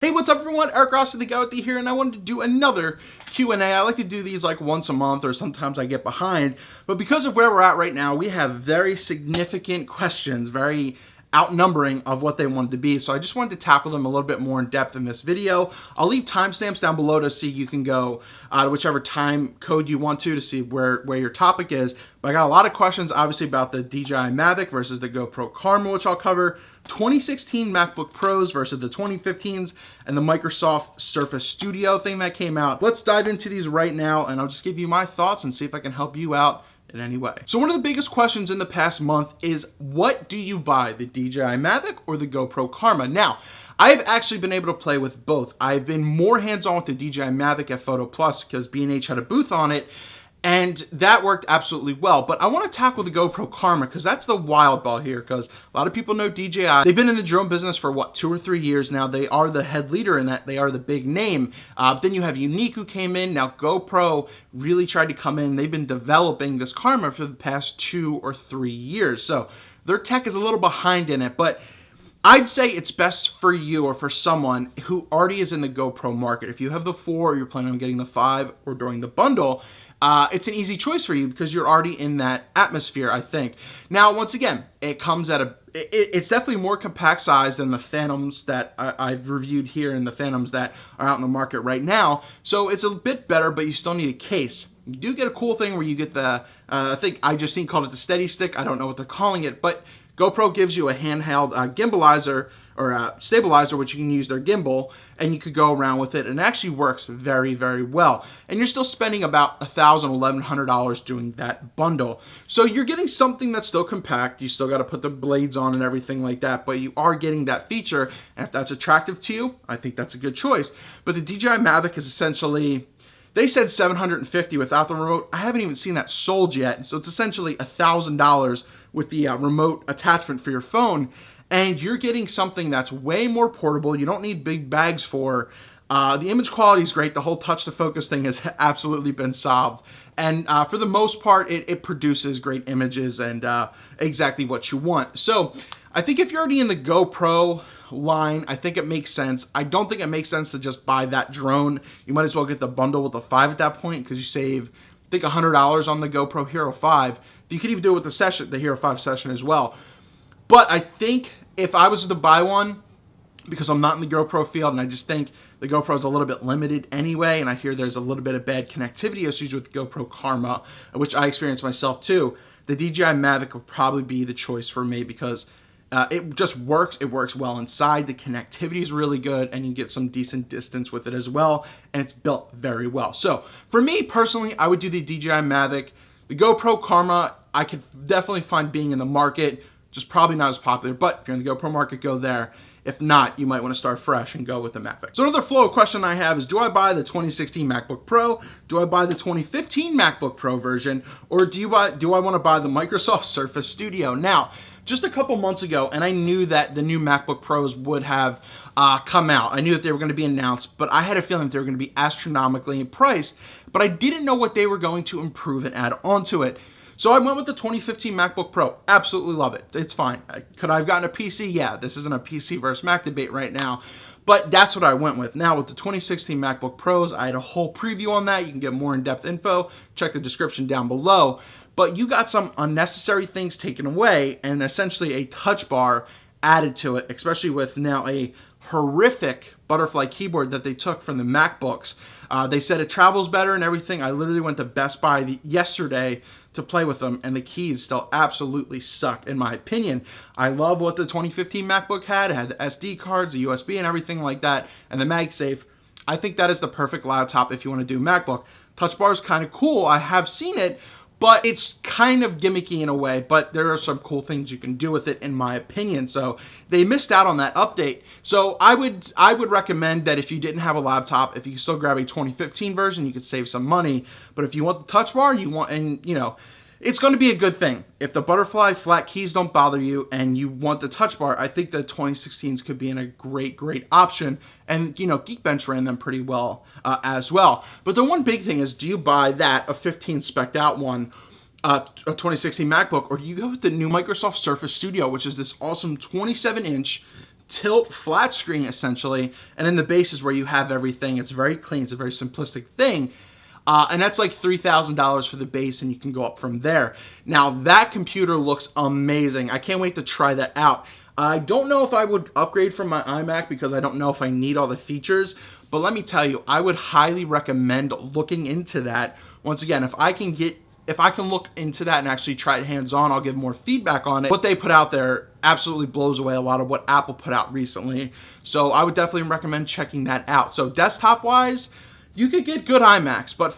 Hey, what's up everyone? Eric Rossi the guy with the here, and I wanted to do another Q&A. I like to do these like once a month, or sometimes I get behind. But because of where we're at right now, we have very significant questions, very outnumbering of what they wanted to be. So I just wanted to tackle them a little bit more in depth in this video. I'll leave timestamps down below to see you can go whichever time code you want to see where your topic is. But I got a lot of questions, obviously, about the DJI Mavic versus the GoPro Karma, which I'll cover. 2016 MacBook Pros versus the 2015s, and the Microsoft Surface Studio thing that came out. Let's dive into these right now, and I'll just give you my thoughts and see if I can help you out in any way. So one of the biggest questions in the past month is, what do you buy, the DJI Mavic or the GoPro Karma? Now, I've actually been able to play with both. I've been more hands-on with the DJI Mavic at Photo Plus because B&H had a booth on it, and that worked absolutely well. But I want to tackle the GoPro Karma because that's the wild ball here, because a lot of people know DJI. They've been in the drone business for what, 2 or 3 years now. They are the head leader in that. They are the big name. Then you have Unique who came in. Now GoPro really tried to come in. They've been developing this Karma for the past 2 or 3 years. So their tech is a little behind in it, but I'd say it's best for you or for someone who already is in the GoPro market. If you have the 4 or you're planning on getting the 5 or during the bundle, it's an easy choice for you because you're already in that atmosphere, I think. Now, once again, it comes at it's definitely more compact size than the Phantoms that I've reviewed here and the Phantoms that are out in the market right now. So it's a bit better, but you still need a case. You do get a cool thing where you get the, I think I just called it the Steady Stick. I don't know what they're calling it, but GoPro gives you a handheld gimbalizer or a stabilizer, which you can use their gimbal, and you could go around with it, and it actually works very, very well. And you're still spending about $1,000, $1,100 doing that bundle. So you're getting something that's still compact. You still got to put the blades on and everything like that, but you are getting that feature, and if that's attractive to you, I think that's a good choice. But the DJI Mavic is essentially, they said $750 without the remote. I haven't even seen that sold yet, so it's essentially $1,000 with the remote attachment for your phone, and you're getting something that's way more portable. You don't need big bags for. The image quality is great. The whole touch to focus thing has absolutely been solved, and for the most part, it produces great images and exactly what you want. So I think if you're already in the GoPro line, I think it makes sense. I don't think it makes sense to just buy that drone. You might as well get the bundle with the 5 at that point, because you save, I think, $100 on the GoPro Hero 5. You could even do it with the Session, the Hero 5 Session as well. But I think if I was to buy one, because I'm not in the GoPro field, and I just think the GoPro is a little bit limited anyway, and I hear there's a little bit of bad connectivity issues with GoPro Karma, which I experienced myself too, the DJI Mavic would probably be the choice for me, because it just works. It works well inside. The connectivity is really good, and you get some decent distance with it as well, and it's built very well. So for me personally, I would do the DJI Mavic. The GoPro Karma, I could definitely find being in the market, just probably not as popular, but if you're in the GoPro market, go there. If not, you might want to start fresh and go with the Mavic. So another flow question I have is, do I buy the 2016 MacBook Pro? Do I buy the 2015 MacBook Pro version? Or do I want to buy the Microsoft Surface Studio? Now, just a couple months ago, and I knew that the new MacBook Pros would have come out. I knew that they were going to be announced, but I had a feeling that they were going to be astronomically priced, but I didn't know what they were going to improve and add onto it. So I went with the 2015 MacBook Pro. Absolutely love it. It's fine. Could I have gotten a PC? Yeah, this isn't a PC versus Mac debate right now, but that's what I went with. Now with the 2016 MacBook Pros, I had a whole preview on that. You can get more in-depth info. Check the description down below. But you got some unnecessary things taken away and essentially a touch bar added to it, especially with now a horrific butterfly keyboard that they took from the MacBooks. They said it travels better and everything. I literally went to Best Buy yesterday to play with them, and the keys still absolutely suck, in my opinion. I love what the 2015 MacBook had. It had the SD cards, the USB, and everything like that, and the MagSafe. I think that is the perfect laptop if you want to do MacBook. Touch bar is kind of cool. I have seen it, but it's kind of gimmicky in a way, but there are some cool things you can do with it, in my opinion. So they missed out on that update. So I would recommend that if you didn't have a laptop, if you can still grab a 2015 version, you could save some money. But if you want the touch bar, it's going to be a good thing. If the butterfly flat keys don't bother you and you want the touch bar, I think the 2016s could be in a great, great option. And, Geekbench ran them pretty well as well. But the one big thing is, do you buy that, a 15 spec'd out one, a 2016 MacBook, or do you go with the new Microsoft Surface Studio, which is this awesome 27-inch tilt flat screen essentially, and then the base is where you have everything. It's very clean. It's a very simplistic thing. And that's like $3,000 for the base, and you can go up from there. Now, that computer looks amazing. I can't wait to try that out. I don't know if I would upgrade from my iMac because I don't know if I need all the features, but let me tell you, I would highly recommend looking into that. Once again, if I can look into that and actually try it hands-on, I'll give more feedback on it. What they put out there absolutely blows away a lot of what Apple put out recently. So I would definitely recommend checking that out. So desktop-wise, you could get good iMacs, but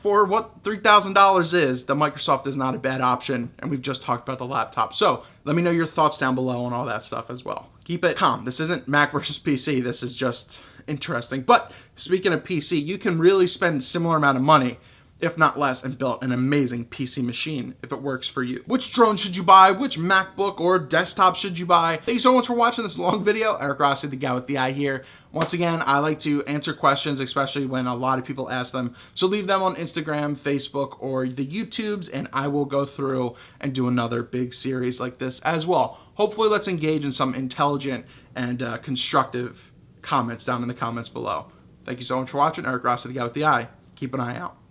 for what $3,000 is, the Microsoft is not a bad option, and we've just talked about the laptop. So let me know your thoughts down below on all that stuff as well. Keep it calm. This isn't Mac versus PC. This is just interesting. But speaking of PC, you can really spend a similar amount of money, if not less, and build an amazing PC machine if it works for you. Which drone should you buy? Which MacBook or desktop should you buy? Thank you so much for watching this long video. Eric Rossi, the guy with the eye here. Once again, I like to answer questions, especially when a lot of people ask them. So leave them on Instagram, Facebook, or the YouTubes, and I will go through and do another big series like this as well. Hopefully, let's engage in some intelligent and constructive comments down in the comments below. Thank you so much for watching. Eric Rossi, the guy with the eye. Keep an eye out.